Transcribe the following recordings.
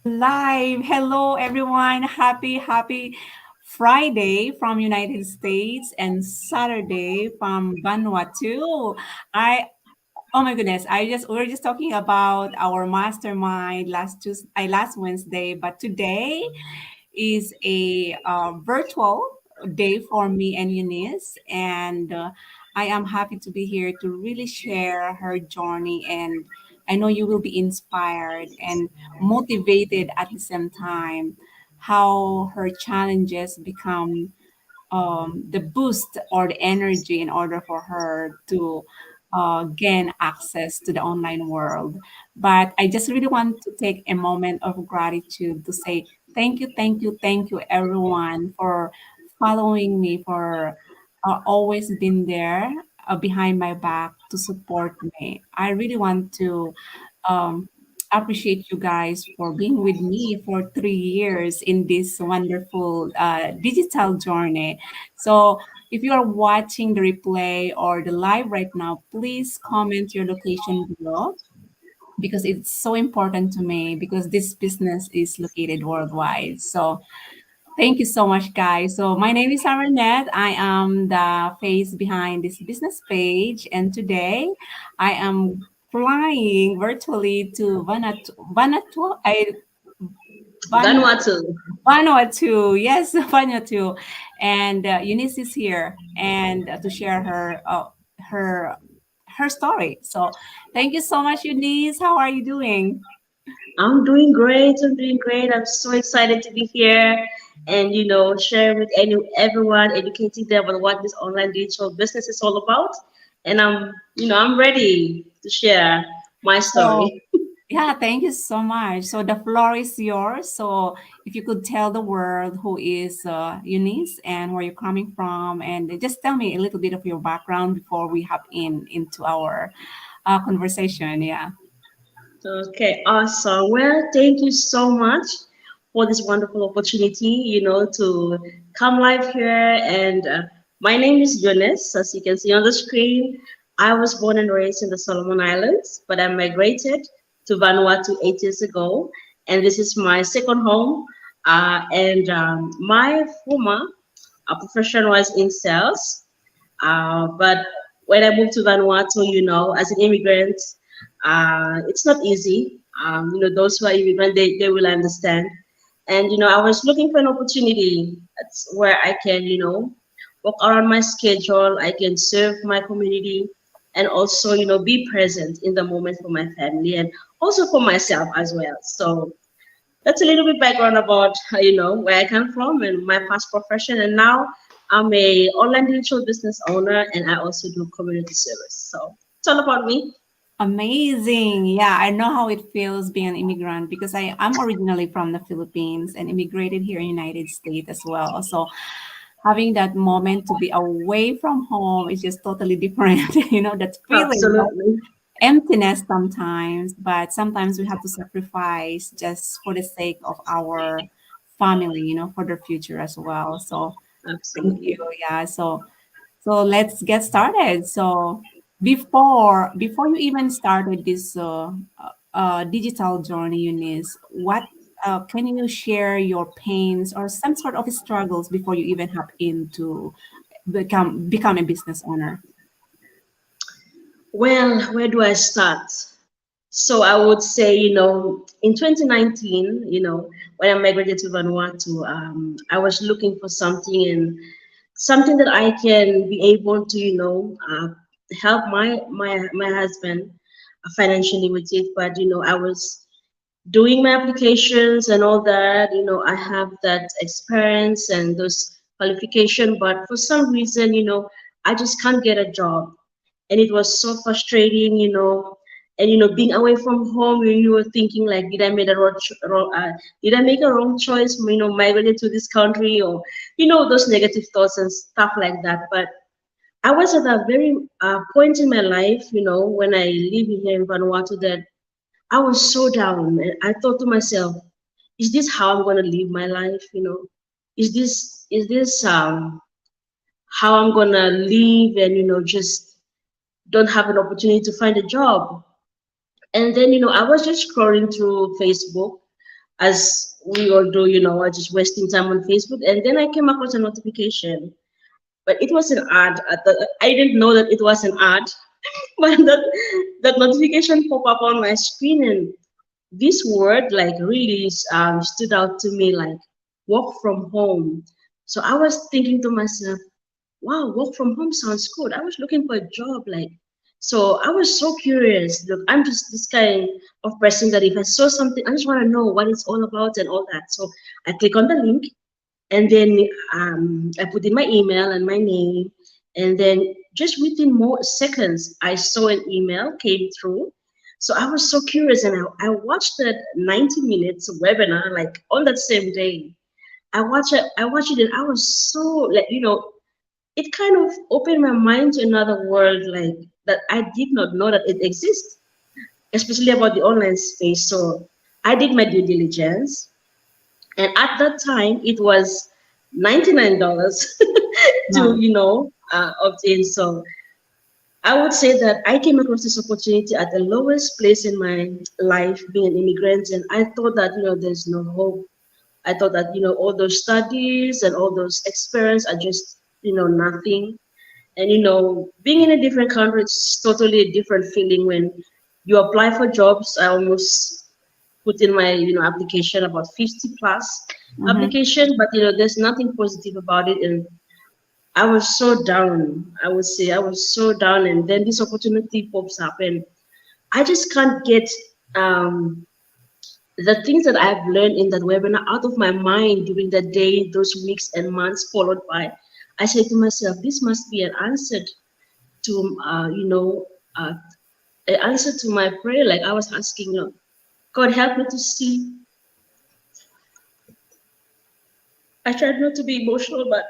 Live. Hello, everyone. Happy Friday from United States and Saturday from Vanuatu. I Oh my goodness! We were just talking about our mastermind last Wednesday, but today is a virtual day for me and Eunice, and I am happy to be here to really share her journey. And I know you will be inspired and motivated at the same time. How her challenges become the boost or the energy in order for her to gain access to the online world. But I just really want to take a moment of gratitude to say thank you, everyone, for following me, for always been there behind my back to support me. I really want to um, appreciate you guys for being with me for 3 years in this wonderful digital journey. So, if you are watching the replay or the live right now, please comment your location below because it's so important to me because this business is located worldwide. So, thank you so much, guys. So, my name is Aranette. I am the face behind this business page, and today I am flying virtually to Vanu, Vanuatu. Vanuatu, yes, Vanuatu, and Eunice is here and to share her her story. So, thank you so much, Eunice. How are you doing? I'm doing great. I'm doing great. I'm so excited to be here and share with everyone, educating them on what this online digital business is all about. And I'm ready to share my So, story. yeah, thank you so much. So the floor is yours. So if you could tell the world who is Eunice and where you're coming from, and just tell me a little bit of your background before we hop into our conversation. Yeah. Okay, awesome. Well, thank you so much for this wonderful opportunity, to come live here. And my name is Eunice, as you can see on the screen. I was born and raised in the Solomon Islands, but I migrated to Vanuatu 8 years ago, and this is my second home. And my former profession was in sales, but when I moved to Vanuatu, as an immigrant, it's not easy. Those who are immigrant, they will understand. And I was looking for an opportunity where I can, work around my schedule. I can serve my community, and also, be present in the moment for my family and also for myself as well. So that's a little bit background about where I come from and my past profession. And now I'm a online digital business owner, and I also do community service. So it's all about me. Amazing. Yeah, I know how it feels being an immigrant because I'm originally from the Philippines and immigrated here in United States as well. So having that moment to be away from home is just totally different. That feeling of Absolutely. emptiness sometimes, but sometimes we have to sacrifice just for the sake of our family, for their future as well. So thank you. Absolutely. Yeah. So let's get started. So before you even started this digital journey, Eunice, what can you share your pains or some sort of struggles before you even hop into become a business owner? Well, where do I start? So I would say, in 2019, when I migrated to Vanuatu, I was looking for something and something that I can be able to, help my husband financially with it. But I was doing my applications and all that. I have that experience and those qualification, but for some reason, I just can't get a job, and it was so frustrating, and being away from home, you were thinking like, did I make a did I make a wrong choice, migrated to this country, or those negative thoughts and stuff like that. But I was at a very point in my life, when I live here in Vanuatu, that I was so down. And I thought to myself, is this how I'm gonna live my life? Is this how I'm gonna live, and just don't have an opportunity to find a job? And then I was just scrolling through Facebook, as we all do, I was just wasting time on Facebook, and then I came across a notification, but it was an ad. I didn't know that it was an ad, but that notification pop up on my screen, and this word like really stood out to me, like work from home. So I was thinking to myself, wow, work from home sounds good. I was looking for a job, like, so I was so curious. Look, I'm just this kind of person that if I saw something, I just want to know what it's all about and all that. So I click on the link, and then I put in my email and my name, and then just within more seconds, I saw an email came through. So I was so curious, and I watched that 90 minutes webinar like on that same day. I watched it, and I was so like, it kind of opened my mind to another world, like that I did not know that it exists, especially about the online space. So I did my due diligence, and at that time it was $99 to Wow. opt in. So I would say that I came across this opportunity at the lowest place in my life, being an immigrant, and I thought that there's no hope. I thought that all those studies and all those experience are just nothing. And being in a different country, it's totally a different feeling when you apply for jobs. I almost put in my application about 50 plus Mm-hmm. application, but there's nothing positive about it, and I was so down. I would say I was so down, and then this opportunity pops up, and I just can't get um, the things that I've learned in that webinar out of my mind during the day, those weeks and months followed by. I said to myself, this must be an answer to an answer to my prayer. Like I was asking, God help me to see. I tried not to be emotional, but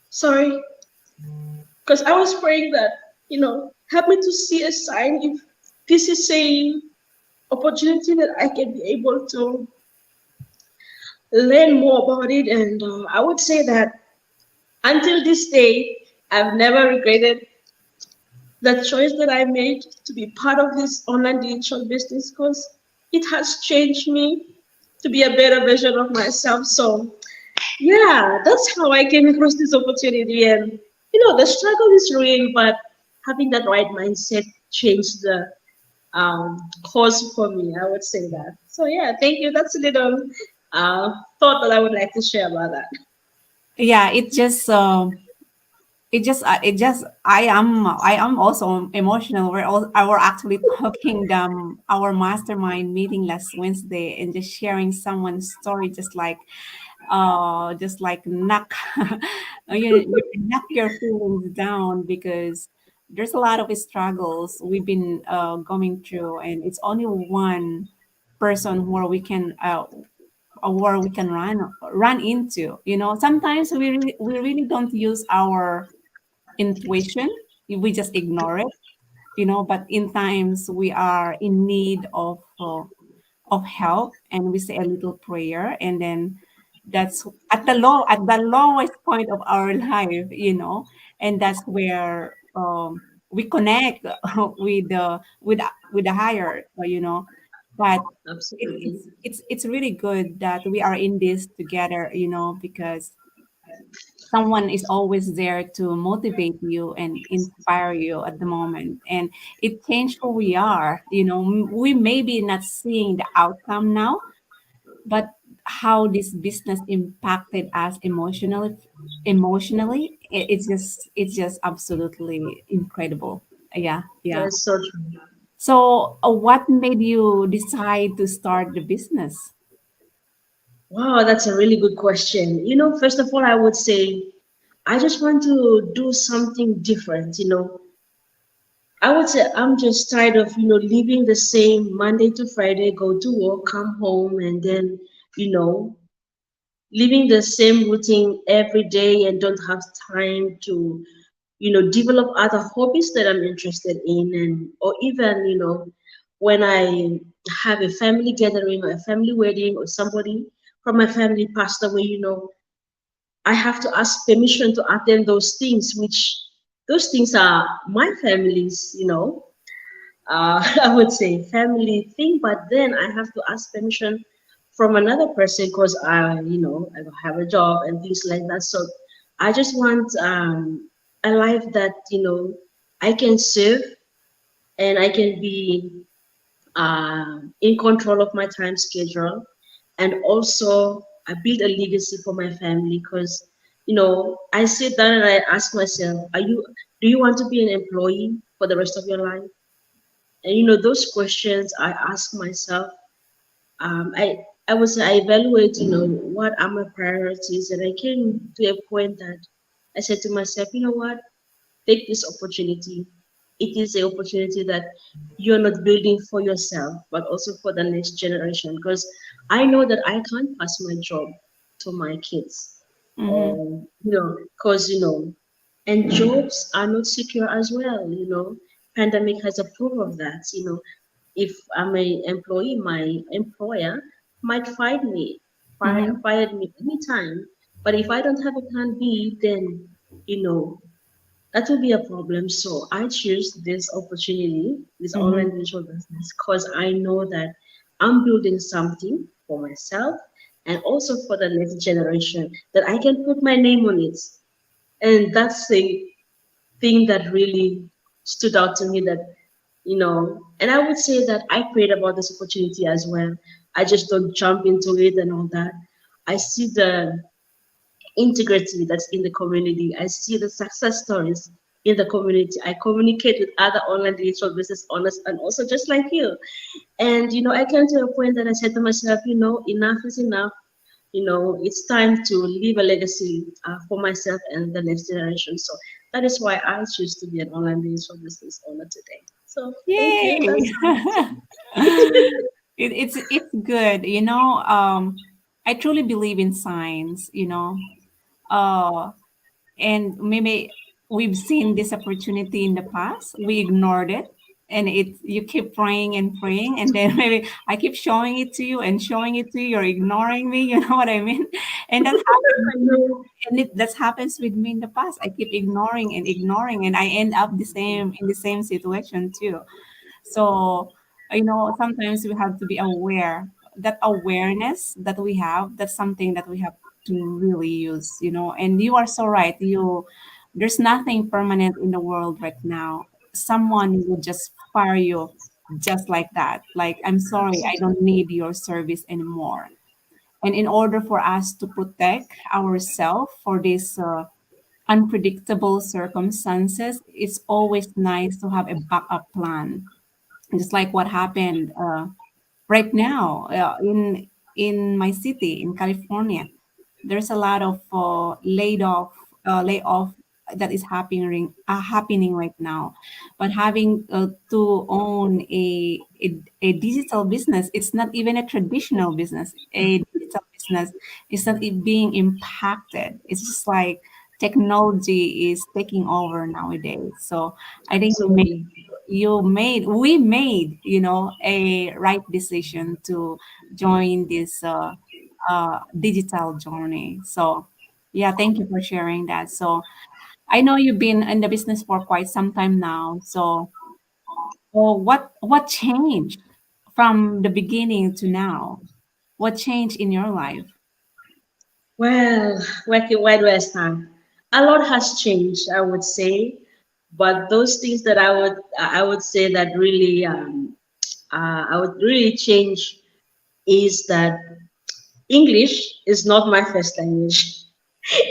sorry, because I was praying that, help me to see a sign if this is a opportunity that I can be able to learn more about it. And I would say that until this day, I've never regretted the choice that I made to be part of this online digital business, because it has changed me to be a better version of myself. So yeah, that's how I came across this opportunity. And the struggle is real, but having that right mindset changed the course for me. I would say that. So yeah, thank you. That's a little thought that I would like to share about that. Yeah, it just I am also emotional. We're actually talking our mastermind meeting last Wednesday and just sharing someone's story, just like knock you knock your feelings down, because there's a lot of struggles we've been going through, and it's only one person where we can run into. Sometimes we really don't use our intuition. We just ignore it. But in times we are in need of help, and we say a little prayer, and then that's at the lowest point of our life. And that's where we connect with the higher, but it's Absolutely. it's it's really good that we are in this together, because someone is always there to motivate you and inspire you at the moment, and it changed who we are. We may be not seeing the outcome now, but how this business impacted us emotionally, it's just absolutely incredible. Yeah, yeah. That's so true. So what made you decide to start the business? Wow, that's a really good question. First of all, I would say I just want to do something different. I would say I'm just tired of, living the same Monday to Friday, go to work, come home, and then, you know, living the same routine every day and don't have time to, develop other hobbies that I'm interested in. And, or even, when I have a family gathering or a family wedding or somebody from my family passed away, I have to ask permission to attend those things, which those things are my family's, I would say family thing, but then I have to ask permission from another person because I have a job and things like that. So I just want a life that I can serve and I can be in control of my time schedule, and also I build a legacy for my family because I sit down and I ask myself, do you want to be an employee for the rest of your life? And those questions I ask myself. I evaluate, what are my priorities, and I came to a point that I said to myself, you know what, take this opportunity. It is an opportunity that you're not building for yourself, but also for the next generation. Because I know that I can't pass my job to my kids, Mm-hmm. or because and jobs are not secure as well. Pandemic has a proof of that. If I'm an employee, my employer might Mm-hmm. fire me anytime. But if I don't have a plan B, then you know that will be a problem. So I choose this opportunity, this Mm-hmm. online virtual business, because I know that I'm building something for myself and also for the next generation that I can put my name on it. And that's the thing that really stood out to me, that and I would say that I prayed about this opportunity as well. I just don't jump into it and all that. I see the integrity that's in the community. I see the success stories in the community. I communicate with other online digital business owners and also just like you. And I came to a point that I said to myself, enough is enough. It's time to leave a legacy for myself and the next generation. So that is why I choose to be an online digital business owner today. So thank you. Yay! That's It's good. I truly believe in science, Uh, and maybe we've seen this opportunity in the past. We ignored it. And you keep praying and praying, and then maybe I keep showing it to you and showing it to you. You're ignoring me. You know what I mean? And that happens. I know. That happens with me in the past. I keep ignoring, and I end up the same in the same situation too. So, sometimes we have to be aware. That awareness that we have, that's something that we have to really use. And you are so right. There's nothing permanent in the world right now. Someone will just fire you just like that. Like, I'm sorry, I don't need your service anymore. And in order for us to protect ourselves for this unpredictable circumstances, it's always nice to have a backup plan, just like what happened right now in my city in California. There's a lot of layoff that is happening right now. But having to own a digital business, it's not even a traditional business. A digital business is not being impacted. It's just like technology is taking over nowadays. So I think Absolutely. we made a right decision to join this digital journey. So yeah, thank you for sharing that. So I know you've been in the business for quite some time now. So what changed from the beginning to now? What changed in your life? Well, where do I stand? A lot has changed, I would say, but those things that I would say that really I would really change is that English is not my first language.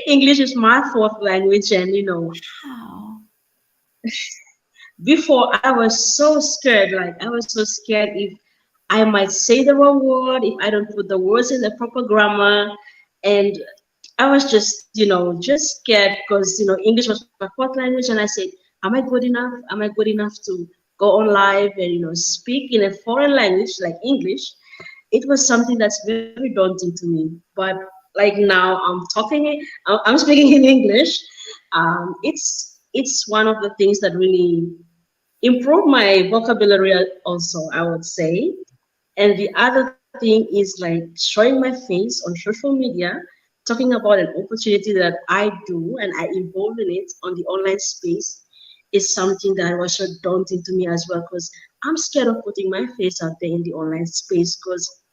English is my fourth language, and Wow. before I was so scared. Like I was so scared if I might say the wrong word, if I don't put the words in the proper grammar, and I was just scared because English was my fourth language, and I said, "Am I good enough? Am I good enough to go on live and speak in a foreign language like English?" It was something that's very daunting to me. But like now, I'm speaking in English. It's one of the things that really improve my vocabulary also, I would say. And the other thing is like showing my face on social media, talking about an opportunity that I do and I involve in it on the online space is something that was so daunting to me as well, because I'm scared of putting my face out there in the online space because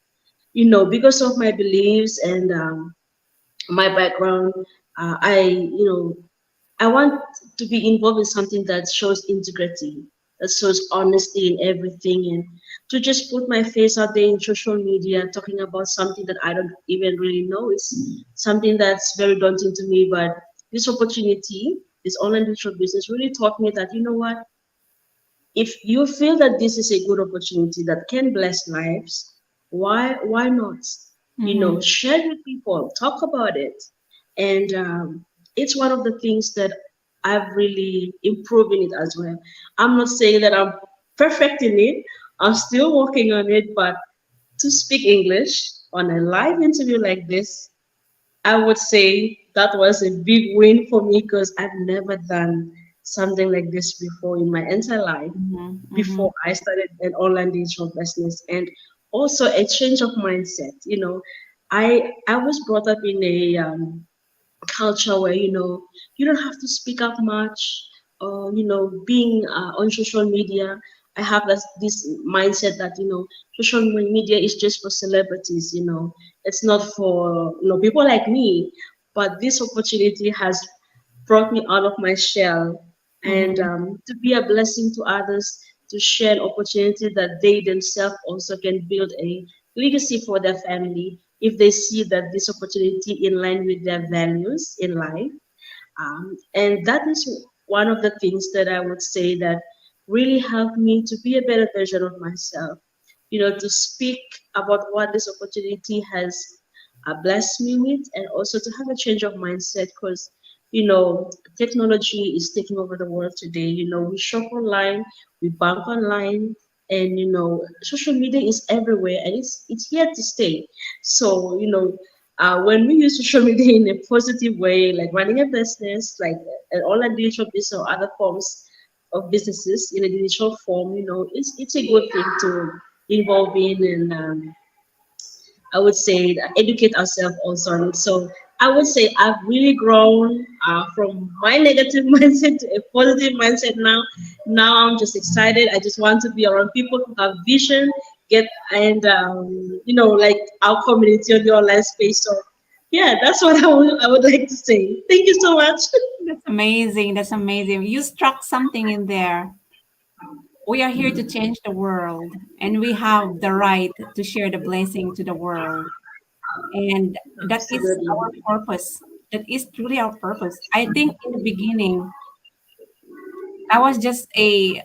because of my beliefs and my background, I want to be involved in something that shows integrity, that shows honesty in everything, and to just put my face out there in social media talking about something that I don't even really know is something that's very daunting to me. But this opportunity, this online digital business, really taught me that, you know what, if you feel that this is a good opportunity that can bless lives, why not? Mm-hmm. Share with people, talk about it, and it's one of the things that I've really improved in it as well. I'm not saying that I'm perfect in it. I'm still working on it, but to speak English on a live interview like this, I would say that was a big win for me because I've never done something like this before in my entire life Mm-hmm. Mm-hmm. before I started an online digital business, and also a change of mindset. I was brought up in a culture where you don't have to speak up much. Being on social media, I have this mindset that social media is just for celebrities. It's not for people like me. But this opportunity has brought me out of my shell, and Mm-hmm. to be a blessing to others, to share an opportunity that they themselves also can build a legacy for their family if they see that this opportunity in line with their values in life. And that is one of the things that I would say that really helped me to be a better version of myself. To speak about what this opportunity has blessed me with, and also to have a change of mindset because, technology is taking over the world today. We shop online, we bank online, and, social media is everywhere and it's here to stay. So, when we use social media in a positive way, like running a business, like an online digital business or other forms of businesses in a digital form, it's a good thing to involve in, and I would say that educate ourselves also on it. So I would say I've really grown from my negative mindset to a positive mindset now. Now I'm just excited. I just want to be around people who have vision, get and like our community on the online space. So yeah, that's what I would like to say. Thank you so much. That's amazing. That's amazing. You struck something in there. We are here to change the world, and we have the right to share the blessing to the world. And that is Absolutely. our purpose. That is truly our purpose. I think in the beginning, I was just a.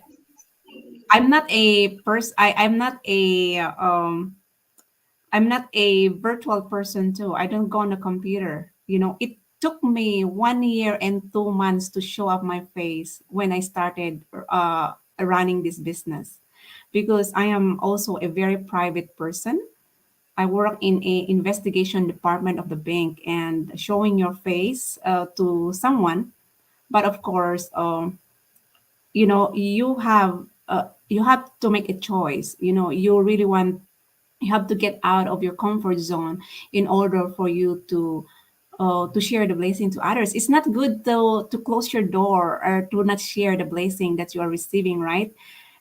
I'm not a person. I'm not a. I'm not a virtual person too. I don't go on the computer. It took me 1 year and 2 months to show up my face when I started running this business, because I am also a very private person. I work in a investigation department of the bank, and showing your face to someone. But of course, you have to make a choice. You really want you have to get out of your comfort zone in order for you to share the blessing to others. It's not good to close your door or to not share the blessing that you are receiving, right?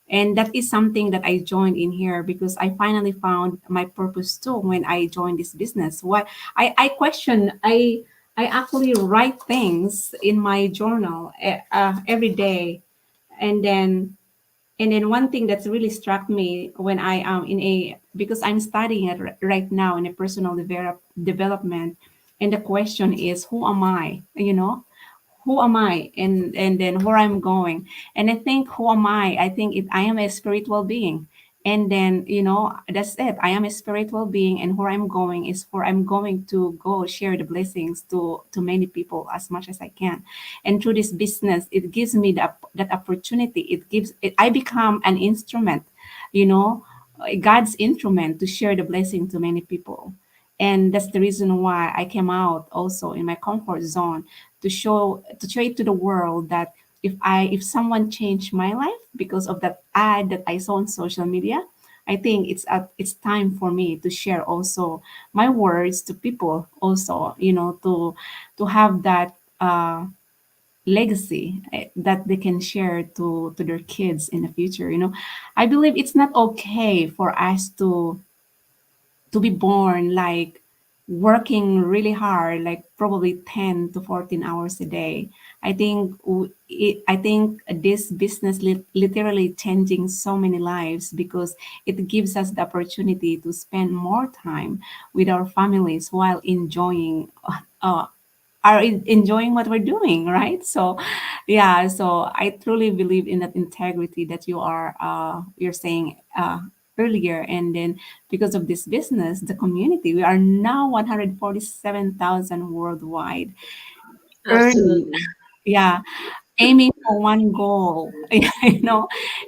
And that is something that I joined in here because I finally found my purpose too when I joined this business. What I question, I actually write things in my journal every day, and then one thing that's really struck me when I am in a because I'm studying it right now in a personal development, and the question is, who am I? Who am I, and then where I'm going. And I think, who am I think I am a spiritual being. And then, that's it. I am a spiritual being, and where I'm going is where I'm going to go share the blessings to many people as much as I can. And through this business, it gives me that opportunity. I become an instrument, you know God's instrument to share the blessing to many people. And that's the reason why I came out also in my comfort zone, to show it to the world that if someone changed my life because of that ad that I saw on social media, I think it's time for me to share also my words to people, also, to have that legacy, that they can share to their kids in the future. I believe it's not okay for us to be born like working really hard, like probably 10 to 14 hours a day. I think this business literally changing so many lives because it gives us the opportunity to spend more time with our families while uh, enjoying what we're doing, right? So yeah, so I truly believe in that integrity that you're saying earlier. And then because of this business, the community, we are now 147,000 worldwide, earning, Absolutely. yeah, aiming for one goal,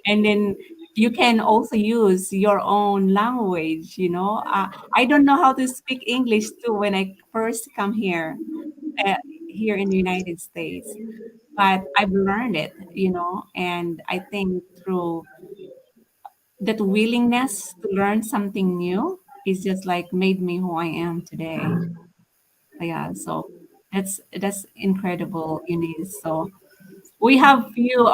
and then you can also use your own language. I don't know how to speak English too when I first come uh, here in the United States, but I've learned it, and I think through that willingness to learn something new is just like made me who I am today. Yeah, so that's incredible, Eunice. So we have few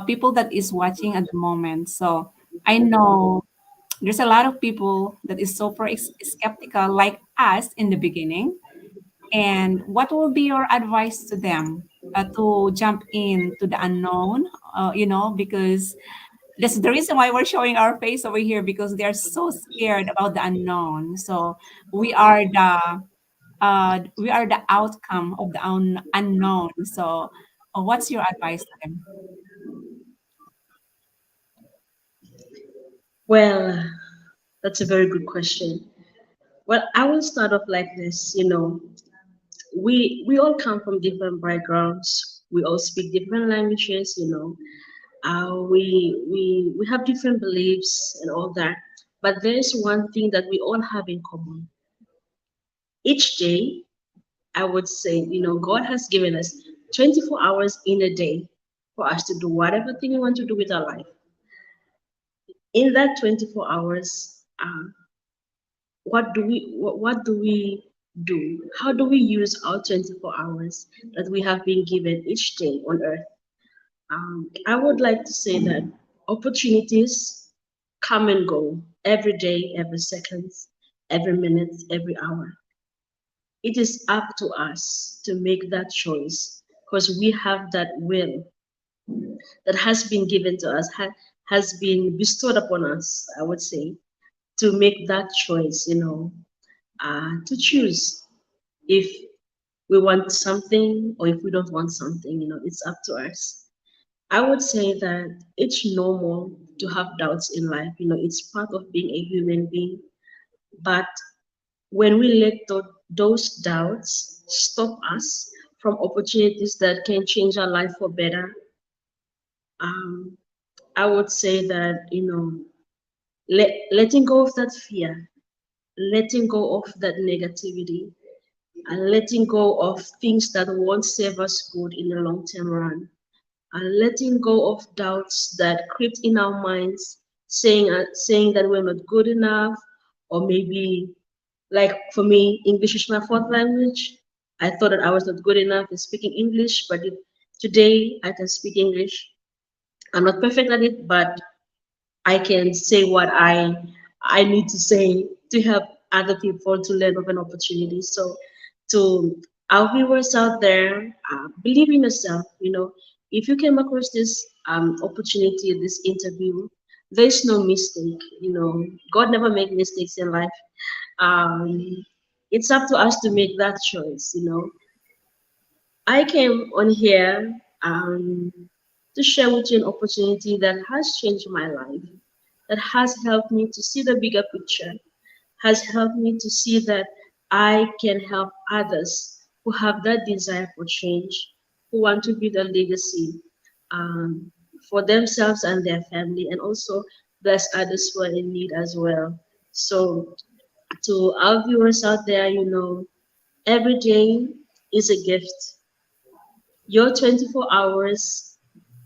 people that is watching at the moment. So I know there's a lot of people that is super skeptical like us in the beginning. And what will be your advice to them to jump into the unknown? Because that's the reason why we're showing our face over here because they're so scared about the unknown. So we are the outcome of the unknown. So what's your advice to them? Well, that's a very good question. Well, I will start off like this. We all come from different backgrounds. We all speak different languages. We have different beliefs and all that. But there's one thing that we all have in common. Each day, I would say, God has given us 24 hours in a day for us to do whatever thing we want to do with our life. In that 24 hours, what do we do? How do we use our 24 hours that we have been given each day on earth? I would like to say that opportunities come and go every day, every second, every minute, every hour. It is up to us to make that choice because we have that will that has been given to us, has been bestowed upon us, I would say, to make that choice, to choose if we want something or if we don't want something, it's up to us. I would say that it's normal to have doubts in life, it's part of being a human being. But when we let those doubts stop us from opportunities that can change our life for better, um, I would say that, letting go of that fear, letting go of that negativity, and letting go of things that won't serve us good in the long term run, and letting go of doubts that crept in our minds, saying that we're not good enough, or maybe like for me, English is my fourth language. I thought that I was not good enough in speaking English, but today I can speak English. I'm not perfect at it, but I can say what I need to say to help other people to learn of an opportunity. So, to our viewers out there, believe in yourself. If you came across this opportunity, this interview, there's no mistake. God never make mistakes in life. Um, it's up to us to make that choice. I came on here to share with you an opportunity that has changed my life, that has helped me to see the bigger picture, has helped me to see that I can help others who have that desire for change, who want to build a legacy um, for themselves and their family, and also bless others who are in need as well. So, to our viewers out there, every day is a gift. Your 24 hours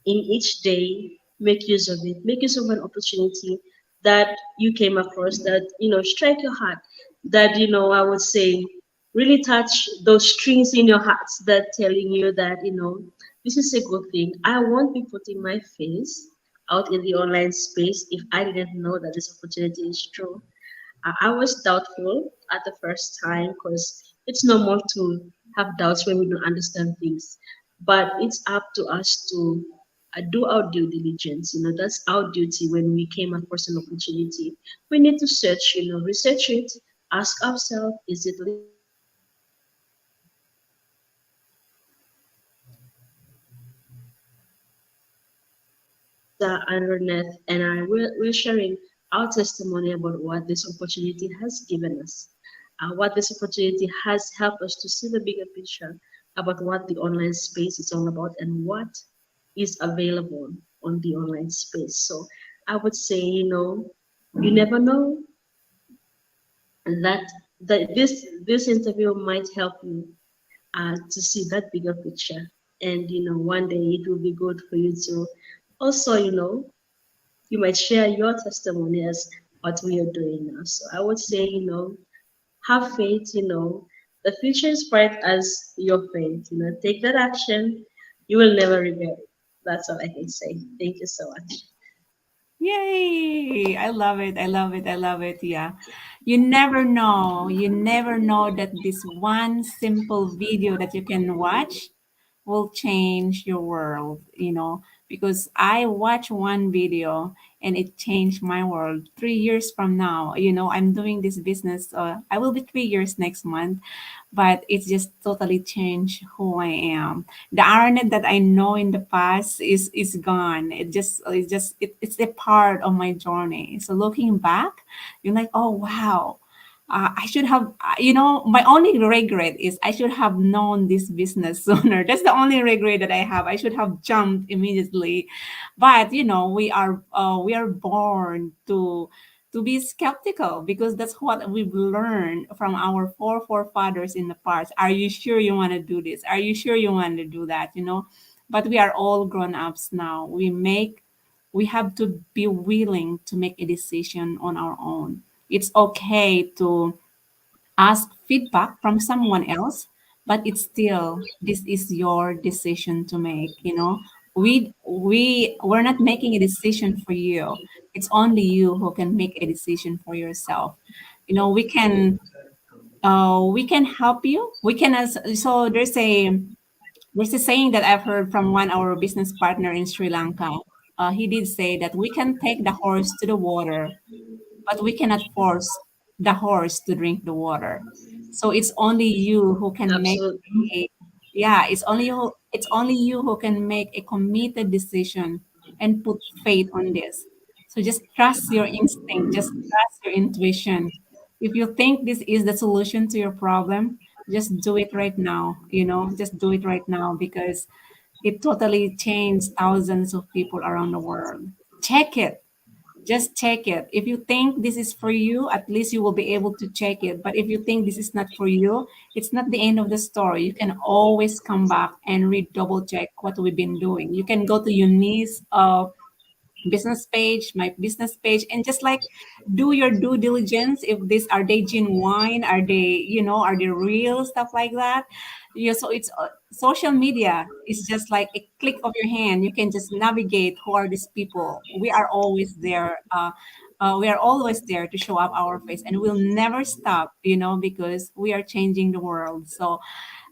in each day, make use of it. Make use of an opportunity that you came across that, strike your heart, that, I would say, really touch those strings in your heart that telling you that, this is a good thing. I won't be putting my face out in the online space if I didn't know that this opportunity is true. I was doubtful at the first time because it's normal to have doubts when we don't understand things. But it's up to us to do our due diligence. That's our duty when we came across an opportunity. We need to search, research it, ask ourselves, is it legit? Underneath, and we're sharing our testimony about what this opportunity has given us, what this opportunity has helped us to see the bigger picture about what the online space is all about and what is available on the online space. So I would say, you never know that this interview might help you to see that bigger picture. And one day it will be good for you to also, you might share your testimony as what we are doing now. So I would say, have faith, the future is bright as your faith. Take that action. You will never regret it. That's all I can say. Thank you so much. Yay! I love it. I love it. I love it. Yeah. You never know. You never know that this one simple video that you can watch will change your world, because I watched one video and it changed my world. 3 years from now, I'm doing this business. I will be 3 years next month, but it's just totally changed who I am. The Arnett that I know in the past is gone. It's a part of my journey. So looking back, you're like, oh wow, I should have, my only regret is I should have known this business sooner. That's the only regret that I have. I should have jumped immediately. But we are born to be skeptical because that's what we've learned from our forefathers in the past. Are you sure you want to do this? Are you sure you want to do that? But we are all grown ups now. We have to be willing to make a decision on our own. It's okay to ask feedback from someone else, but it's still this is your decision to make. We're not making a decision for you. It's only you who can make a decision for yourself. We can help you. We can as so there's a saying that I've heard from one our business partner in Sri Lanka. He did say that we can take the horse to the water, but we cannot force the horse to drink the water. So it's only you who can make Absolutely. a yeah, it's only you who can make a committed decision and put faith on this. So just trust your instinct, just trust your intuition. If you think this is the solution to your problem, just do it right now, just do it right now because it totally changed thousands of people around the world. Check it, just check it. If you think this is for you, at least you will be able to check it. But if you think this is not for you, it's not the end of the story. You can always come back and double check what we've been doing. You can go to Eunice business page, my business page, and just like do your due diligence. If these are they genuine, are they real, stuff like that. Yeah, so it's social media is just like a click of your hand. You can just navigate who are these people. We are always there to show up our face, and we'll never stop, because we are changing the world. So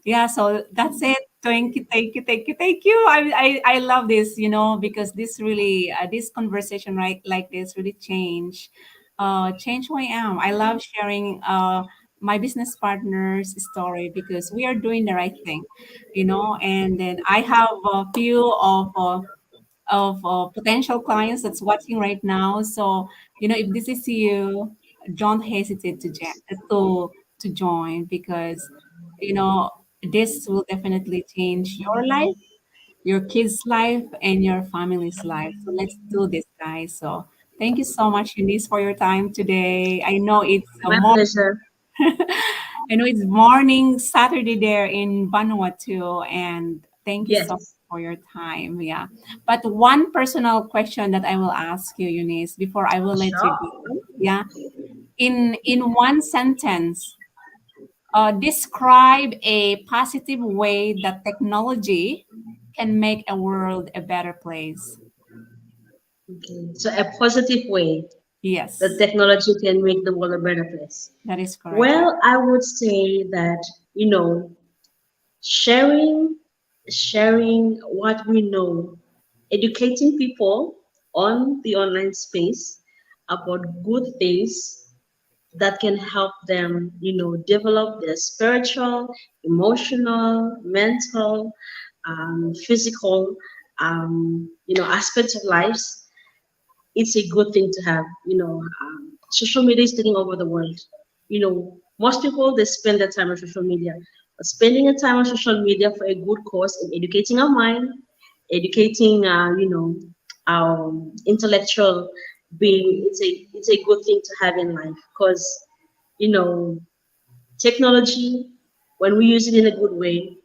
yeah, so that's it. Thank you, thank you, thank you, thank you. I love this, because this conversation, right, like this really change who I am. I love sharing my business partner's story because we are doing the right thing, and then I have a few of potential clients that's watching right now. So, if this is you, don't hesitate to join because, you know, this will definitely change your life, your kids' life, and your family's life. So let's do this, guys. So thank you so much, Eunice, for your time today. I know it's a My more pleasure. I know it's morning Saturday there in Vanuatu, and thank you so much Yes. for your time. Yeah. But one personal question that I will ask you, Eunice, before I will let you Sure. go. Yeah. In one sentence, describe a positive way that technology can make a world a better place. Okay. So a positive way. that Yes, technology can make the world a better place. that is correct. Well, I would say that, you know, sharing sharing what we know, educating people on the online space about good things that can help them, develop their spiritual, emotional, mental, physical, aspects of lives. It's a good thing to have. Social media is taking over the world. Most people they spend their time on social media, but spending a time on social media for a good cause in educating our mind, educating, our intellectual being. It's a good thing to have in life because you know technology, when we use it in a good way,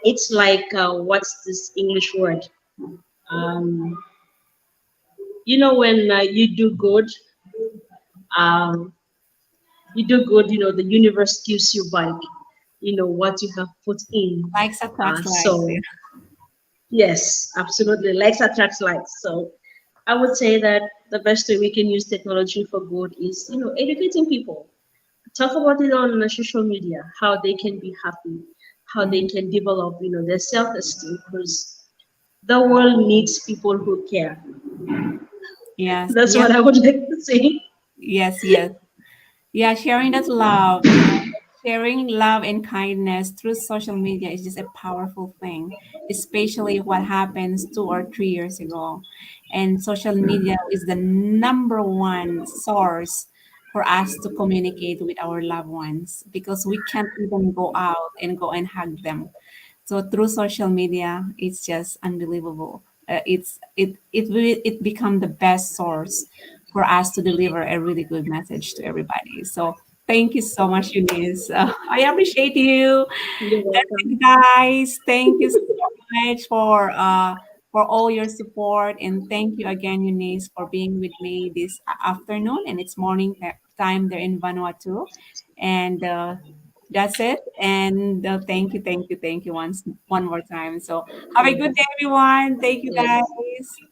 it's like what's this English word? Um, when um, you do good, the universe gives you back, what you have put in. Likes attracts likes. So yes, absolutely, likes attracts likes. So I would say that the best way we can use technology for good is, educating people. Talk about it on social media, how they can be happy, how they Mhm. can develop, their self-esteem, because the world needs people who care. Yes, That's yes, what I would like to say. yes, yes. Yeah, sharing that love, sharing love and kindness through social media is just a powerful thing, especially what happens 2 or 3 years ago. And social media is the number one source for us to communicate with our loved ones because we can't even go out and go and hug them. So through social media, it's just unbelievable. It become the best source for us to deliver a really good message to everybody. So thank you so much, Eunice. I appreciate you. You're That's welcome. it, guys. Thank you so much for all your support, and thank you again, Eunice, for being with me this afternoon. And it's morning time there in Vanuatu, and that's it. And thank you, thank you, thank you one more time. So have a good day, everyone. Thank you, Yes. guys.